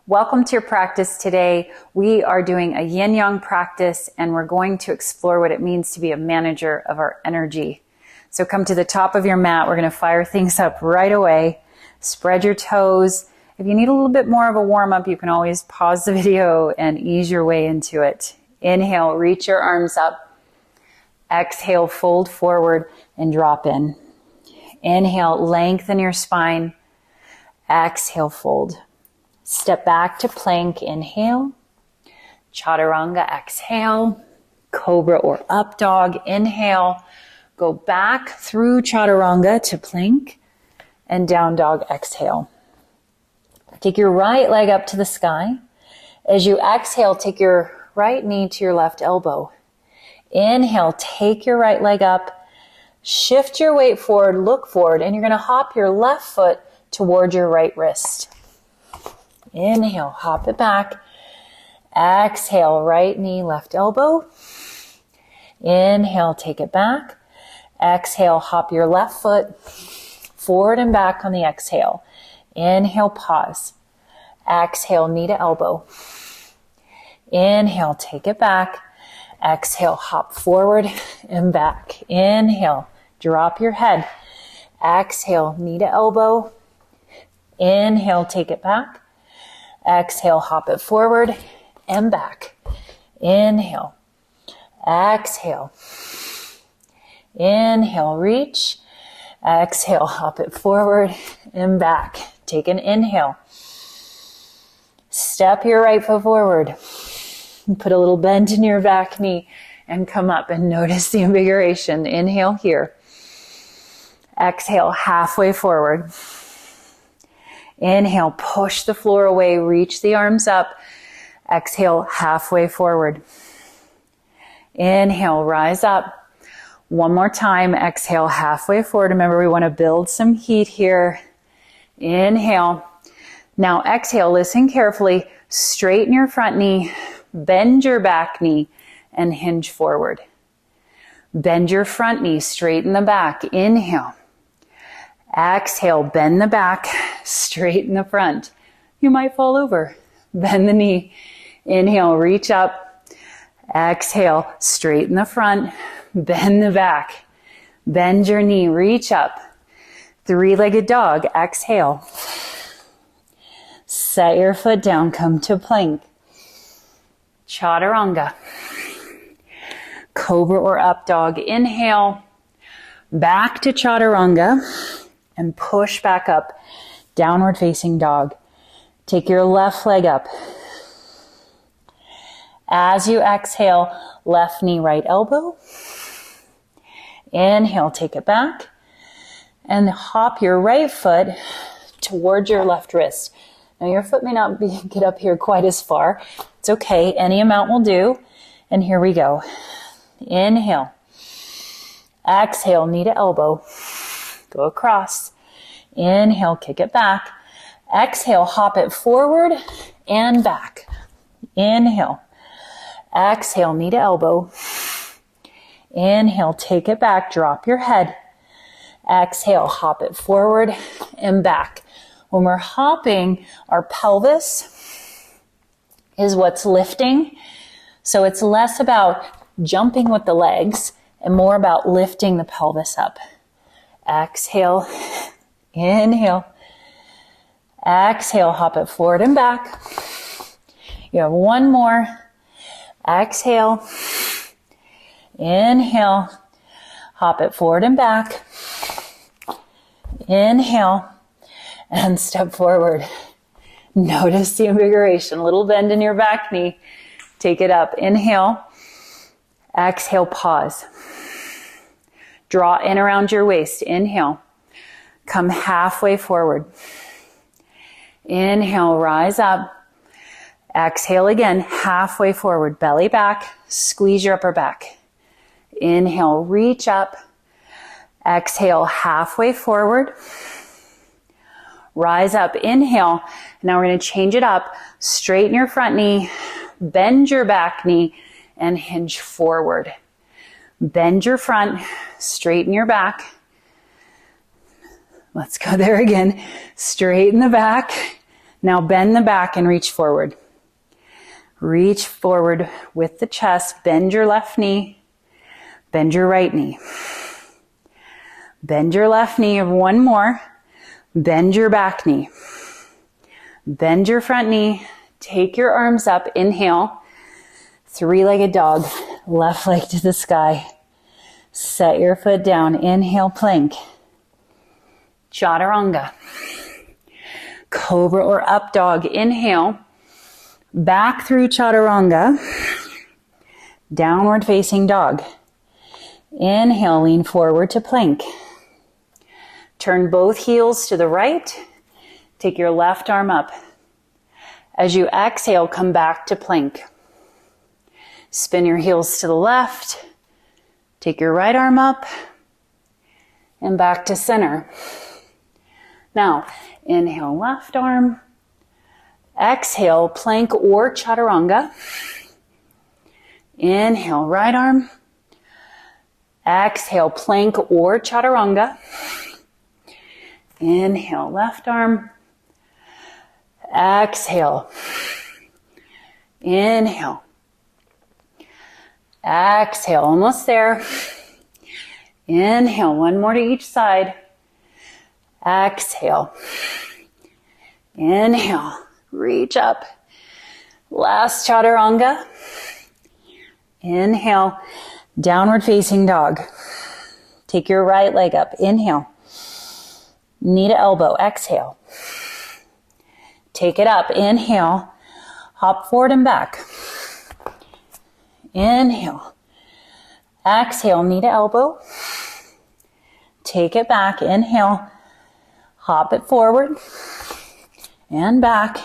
Welcome to your practice today. We are doing a Yin Yang practice and we're going to explore what it means to be a manager of our energy. So come to the top of your mat. We're going to fire things up right away. Spread your toes. If you need a little bit more of a warm up, you can always pause the video and ease your way into it. Inhale, reach your arms up. Exhale, fold forward and drop in. Inhale, lengthen your spine. Exhale, fold. Step back to plank, inhale. Chaturanga, exhale. Cobra or up dog, inhale. Go back through chaturanga to plank and down dog, exhale. Take your right leg up to the sky. As you exhale, take your right knee to your left elbow. Inhale, take your right leg up. Shift your weight forward, look forward, and you're going to hop your left foot toward your right wrist. Inhale, hop it back. Exhale, right knee, left elbow. Inhale, take it back. Exhale, hop your left foot forward and back on the exhale. Inhale, pause. Exhale, knee to elbow. Inhale, take it back. Exhale, hop forward and back. Inhale, drop your head. Exhale, knee to elbow. Inhale, take it back. Exhale, hop it forward and back. Inhale. Exhale. Inhale, reach. Exhale, hop it forward and back. Take an inhale. Step your right foot forward. Put a little bend in your back knee and come up and notice the invigoration. Inhale here. Exhale, halfway forward. Inhale, push the floor away, reach the arms up. Exhale, halfway forward. Inhale, rise up. One more time, exhale, halfway forward. Remember, we want to build some heat here. Inhale. Now exhale, listen carefully. Straighten your front knee, bend your back knee, and hinge forward. Bend your front knee, straighten the back. Inhale. Exhale, bend the back, straighten the front. You might fall over. Bend the knee. Inhale, reach up. Exhale, straighten the front, bend the back. Bend your knee, reach up. Three-legged dog, exhale. Set your foot down, come to plank. Chaturanga. Cobra or up dog, inhale. Back to chaturanga. And push back up, downward facing dog. Take your left leg up. As you exhale, left knee, right elbow. Inhale, take it back. And hop your right foot towards your left wrist. Now your foot may not get up here quite as far. It's okay, any amount will do. And here we go. Inhale. Exhale, knee to elbow. Go across. Inhale, kick it back. Exhale, hop it forward and back. Inhale. Exhale, knee to elbow. Inhale, take it back, drop your head. Exhale, hop it forward and back. When we're hopping, our pelvis is what's lifting. So it's less about jumping with the legs and more about lifting the pelvis up. Exhale, inhale, exhale, hop it forward and back. You have one more. Exhale, inhale, hop it forward and back. Inhale, and step forward. Notice the invigoration, little bend in your back knee. Take it up, inhale, exhale, pause. Draw in around your waist. Inhale. Come halfway forward. Inhale, rise up. Exhale again, halfway forward. Belly back. Squeeze your upper back. Inhale, reach up. Exhale, halfway forward. Rise up, inhale. Now we're going to change it up. Straighten your front knee. Bend your back knee and hinge forward. Bend your front, straighten your back. Let's go there again. Straighten the back, Now bend the back and reach forward. Reach forward with the chest. Bend your left knee. Bend your right knee. Bend your left knee. One more. Bend your back knee. Bend your front knee. Take your arms up. Inhale. Three-legged dog. Left leg to the sky. Set your foot down. Inhale, plank. Chaturanga. Cobra or up dog. Inhale. Back through chaturanga. Downward facing dog. Inhale, lean forward to plank. Turn both heels to the right. Take your left arm up. As you exhale, come back to plank. Spin your heels to the left. Take your right arm up and back to center. Now, inhale, left arm. Exhale, plank or chaturanga. Inhale, right arm. Exhale, plank or chaturanga. Inhale, left arm. Exhale. Inhale. Exhale, almost there. Inhale, one more to each side. Exhale. Inhale, reach up. Last chaturanga. Inhale, downward facing dog. Take your right leg up. Inhale. Knee to elbow. Exhale. Take it up. Inhale. Hop forward and back. Inhale. Exhale, knee to elbow. Take it back. Inhale. Hop it forward and back.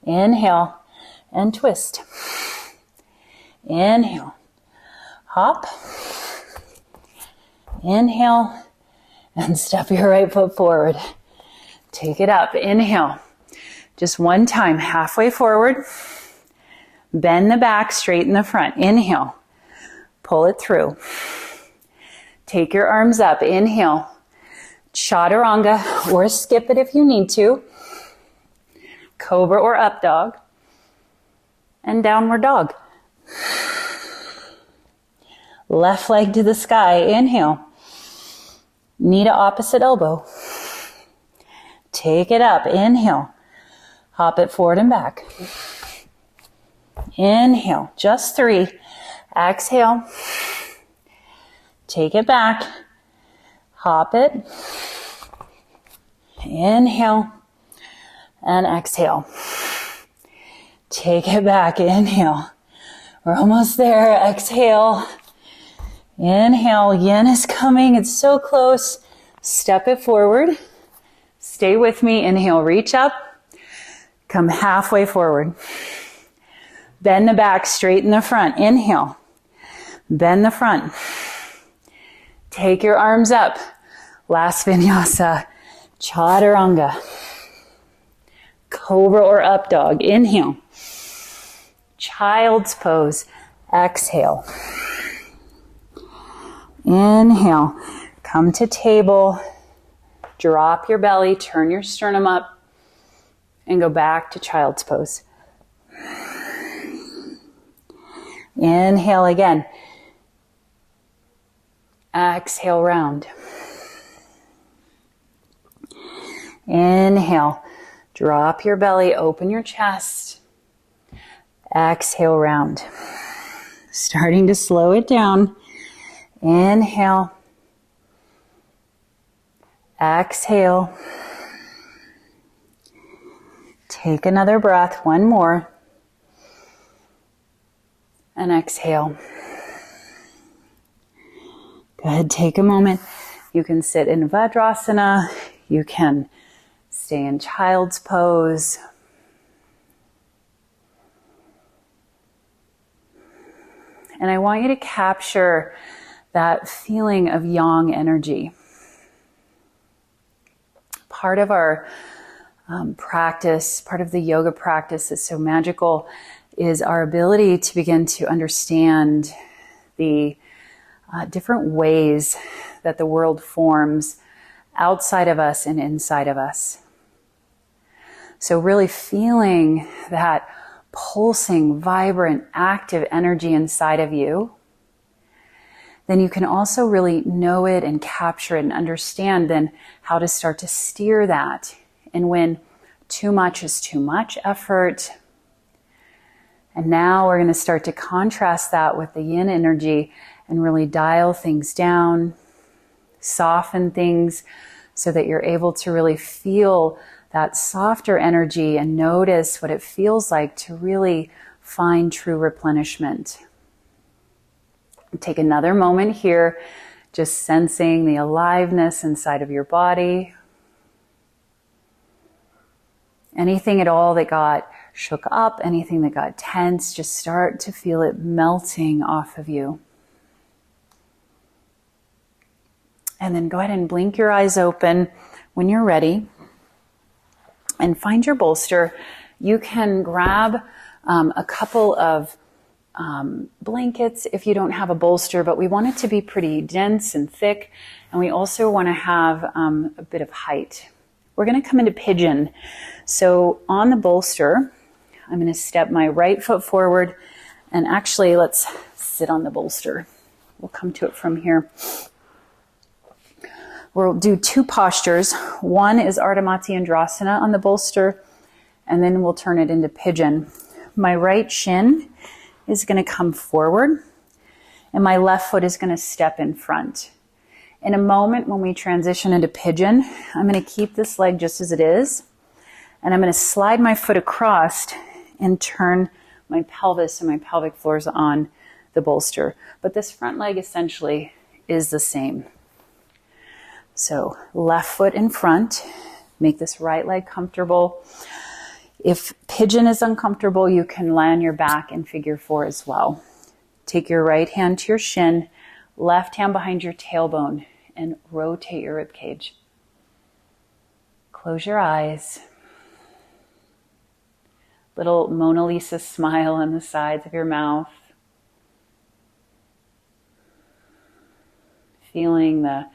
Inhale and twist. Inhale. Hop. Inhale and step your right foot forward. Take it up. Inhale. Just one time, halfway forward. Bend the back, straighten the front. Inhale. Pull it through. Take your arms up. Inhale. Chaturanga, or skip it if you need to. Cobra or up dog. And downward dog. Left leg to the sky. Inhale. Knee to opposite elbow. Take it up. Inhale. Hop it forward and back. Inhale. Just 3. Exhale. Take it back. Hop it. Inhale. And exhale. Take it back. Inhale. We're almost there. Exhale. Inhale. Yin is coming. It's so close. Step it forward. Stay with me. Inhale. Reach up. Come halfway forward. Bend the back. Straighten the front. Inhale. Bend the front. Take your arms up. Last vinyasa. Chaturanga. Cobra or up dog. Inhale. Child's pose. Exhale. Inhale. Come to table. Drop your belly. Turn your sternum up. And go back to child's pose. Inhale again. Exhale, round. Inhale. Drop your belly. Open your chest. Exhale, round. Starting to slow it down. Inhale. Exhale. Take another breath. One more. And exhale. Good. Take a moment. You can sit in Vajrasana. You can stay in child's pose. And I want you to capture that feeling of yang energy. Part of our practice, part of the yoga practice that's so magical is our ability to begin to understand the different ways that the world forms outside of us and inside of us. So really feeling that pulsing, vibrant, active energy inside of you. Then you can also really know it and capture it and understand then how to start to steer that. And when too much is too much effort. And now we're going to start to contrast that with the yin energy and really dial things down, soften things so that you're able to really feel that softer energy and notice what it feels like to really find true replenishment. Take another moment here, just sensing the aliveness inside of your body. Anything at all that got shook up, anything that got tense, just start to feel it melting off of you. And then go ahead and blink your eyes open when you're ready. And find your bolster. You can grab a couple of blankets if you don't have a bolster, but we want it to be pretty dense and thick. And we also want to have a bit of height. We're going to come into pigeon. So on the bolster, I'm going to step my right foot forward. And actually, let's sit on the bolster. We'll come to it from here. We'll do two postures. One is Ardha Matsyendrasana on the bolster, and then we'll turn it into pigeon. My right shin is going to come forward, and my left foot is going to step in front. In a moment when we transition into pigeon, I'm going to keep this leg just as it is, and I'm going to slide my foot across and turn my pelvis and my pelvic floors on the bolster. But this front leg essentially is the same. So left foot in front, make this right leg comfortable. If pigeon is uncomfortable, you can lie on your back in figure 4 as well. Take your right hand to your shin, left hand behind your tailbone, and rotate your rib cage. Close your eyes. Little Mona Lisa smile on the sides of your mouth. Feeling the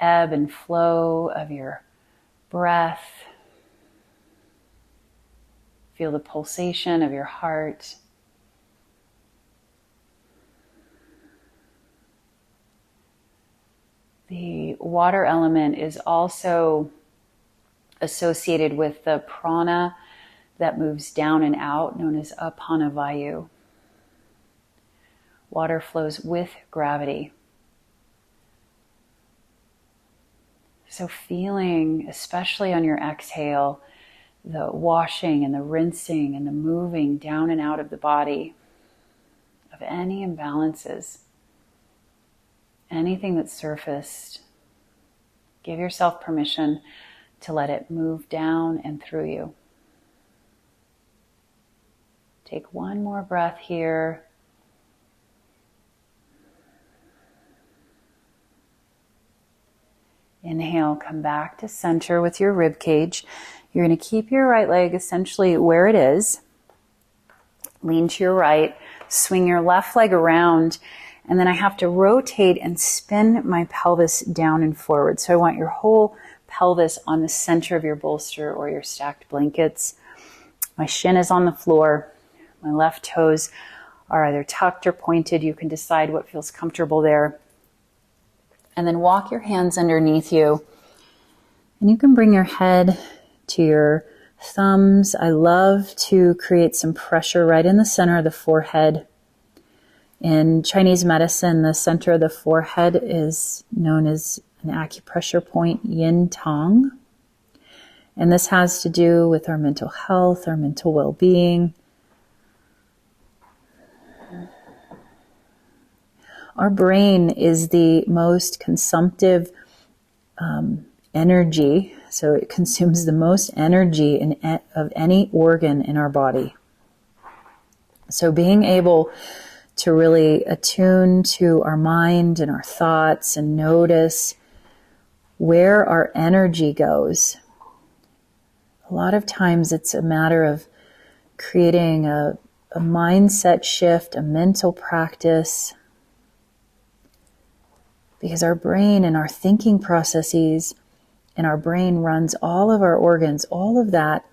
ebb and flow of your breath. Feel the pulsation of your heart. The water element is also associated with the prana that moves down and out, known as apana vayu. Water flows with gravity. So feeling, especially on your exhale, the washing and the rinsing and the moving down and out of the body of any imbalances, anything that's surfaced. Give yourself permission to let it move down and through you. Take one more breath here. Inhale, come back to center with your rib cage. You're going to keep your right leg essentially where it is. Lean to your right, swing your left leg around, and then I have to rotate and spin my pelvis down and forward. So I want your whole pelvis on the center of your bolster or your stacked blankets. My shin is on the floor. My left toes are either tucked or pointed. You can decide what feels comfortable there. And then walk your hands underneath you. And you can bring your head to your thumbs. I love to create some pressure right in the center of the forehead. In Chinese medicine, the center of the forehead is known as an acupressure point, yin tong. And this has to do with our mental health, our mental well-being. Our brain is the most consumptive energy, so it consumes the most energy of any organ in our body. So being able to really attune to our mind and our thoughts and notice where our energy goes. A lot of times it's a matter of creating a mindset shift, a mental practice, because our brain and our thinking processes and our brain runs all of our organs. All of that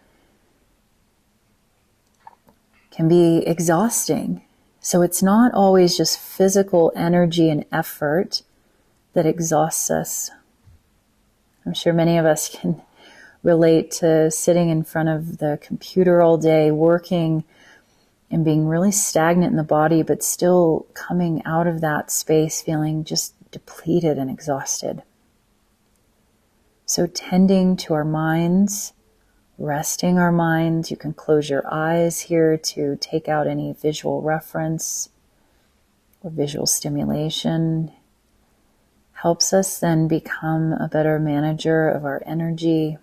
can be exhausting. So it's not always just physical energy and effort that exhausts us. I'm sure many of us can relate to sitting in front of the computer all day, working and being really stagnant in the body, but still coming out of that space feeling just depleted and exhausted. So tending to our minds, resting our minds. You can close your eyes here to take out any visual reference or visual stimulation. Helps us then become a better manager of our energy.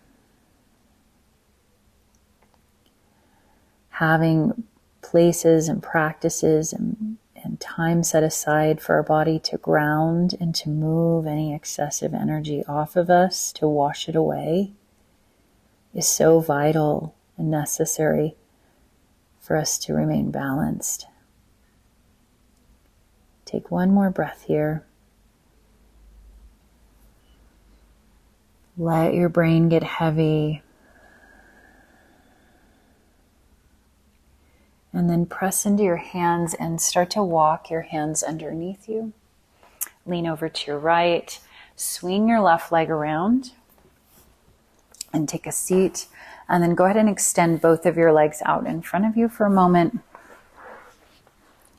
Having places and practices and time set aside for our body to ground and to move any excessive energy off of us, to wash it away, is so vital and necessary for us to remain balanced. Take one more breath here. Let your brain get heavy. And then press into your hands and start to walk your hands underneath you. Lean over to your right. Swing your left leg around and take a seat. And then go ahead and extend both of your legs out in front of you for a moment.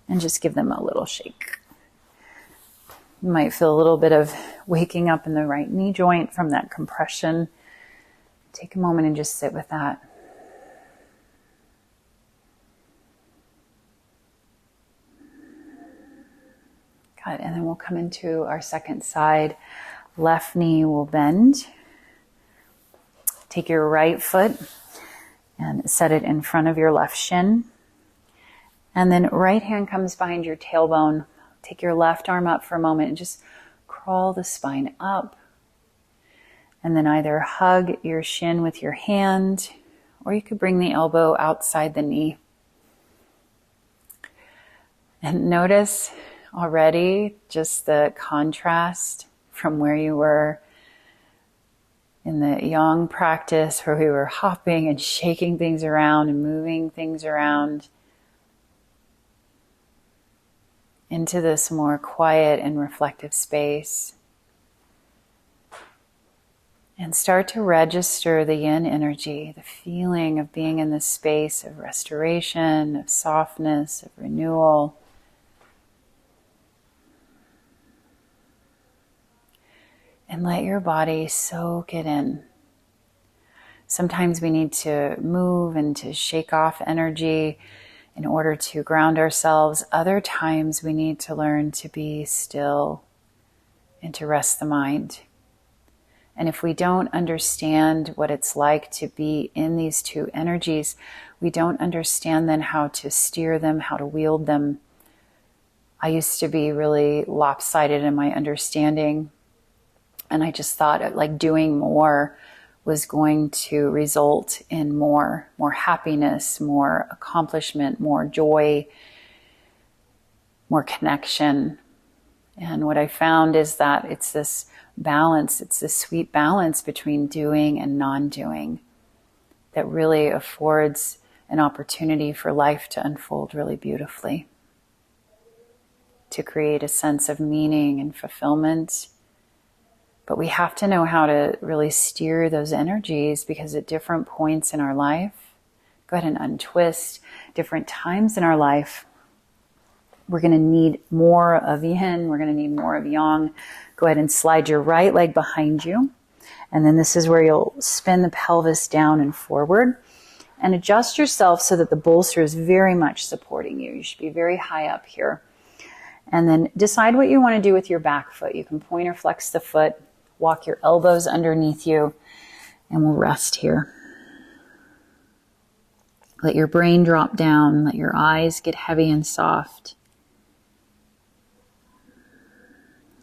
And just give them a little shake. You might feel a little bit of waking up in the right knee joint from that compression. Take a moment and just sit with that. Good. And then we'll come into our second side. Left knee will bend. Take your right foot and set it in front of your left shin. And then right hand comes behind your tailbone. Take your left arm up for a moment and just crawl the spine up. And then either hug your shin with your hand, or you could bring the elbow outside the knee. And notice already just the contrast from where you were in the Yang practice, where we were hopping and shaking things around and moving things around, into this more quiet and reflective space. And start to register the yin energy, the feeling of being in this space of restoration, of softness, of renewal. And let your body soak it in. Sometimes we need to move and to shake off energy in order to ground ourselves. Other times we need to learn to be still and to rest the mind. And if we don't understand what it's like to be in these two energies, we don't understand then how to steer them, how to wield them. I used to be really lopsided in my understanding, and I just thought like doing more was going to result in more happiness, more accomplishment, more joy, more connection. And what I found is that it's this balance, it's this sweet balance between doing and non-doing that really affords an opportunity for life to unfold really beautifully, to create a sense of meaning and fulfillment. But we have to know how to really steer those energies, because at different points in our life, go ahead and untwist, different times in our life, we're going to need more of yin, we're going to need more of yang. Go ahead and slide your right leg behind you. And then this is where you'll spin the pelvis down and forward and adjust yourself so that the bolster is very much supporting you. You should be very high up here. And then decide what you want to do with your back foot. You can point or flex the foot, walk your elbows underneath you, and we'll rest here. Let your brain drop down. Let your eyes get heavy and soft.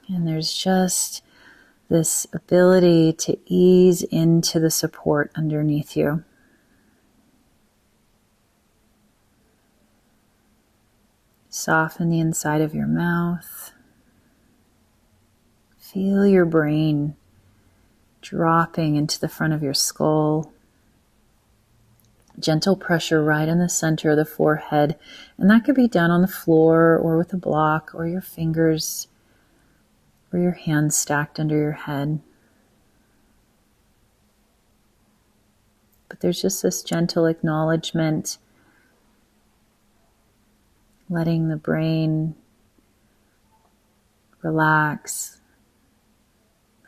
And there's just this ability to ease into the support underneath you. Soften the inside of your mouth. Feel your brain dropping into the front of your skull. Gentle pressure right in the center of the forehead. And that could be done on the floor or with a block or your fingers or your hands stacked under your head. But there's just this gentle acknowledgement, letting the brain relax,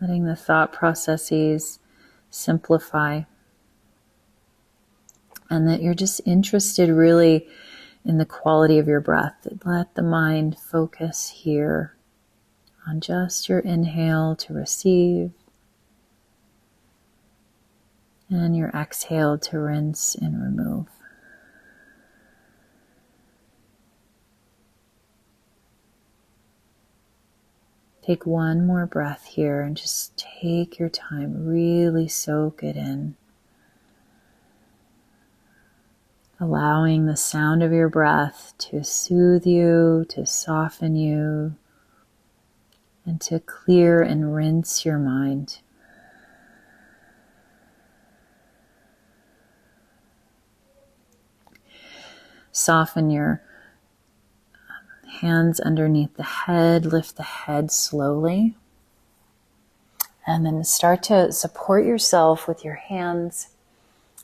letting the thought processes simplify, and that you're just interested really in the quality of your breath. Let the mind focus here on just your inhale to receive and your exhale to rinse and remove. Take one more breath here and just take your time, really soak it in. Allowing the sound of your breath to soothe you, to soften you, and to clear and rinse your mind. Soften your hands underneath the head, lift the head slowly, and then start to support yourself with your hands.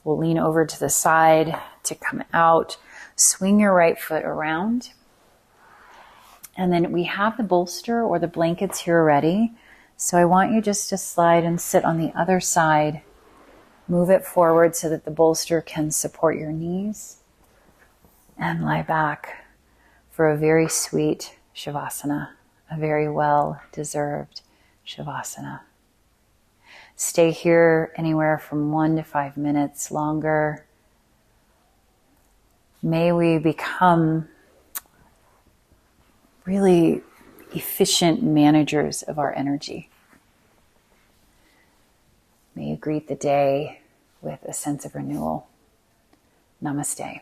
We'll lean over to the side to come out, swing your right foot around, and then we have the bolster or the blankets here ready. So I want you just to slide and sit on the other side, move it forward so that the bolster can support your knees, and lie back for a very sweet Shavasana, a very well-deserved Shavasana. Stay here anywhere from 1 to 5 minutes longer. May we become really efficient managers of our energy. May you greet the day with a sense of renewal. Namaste.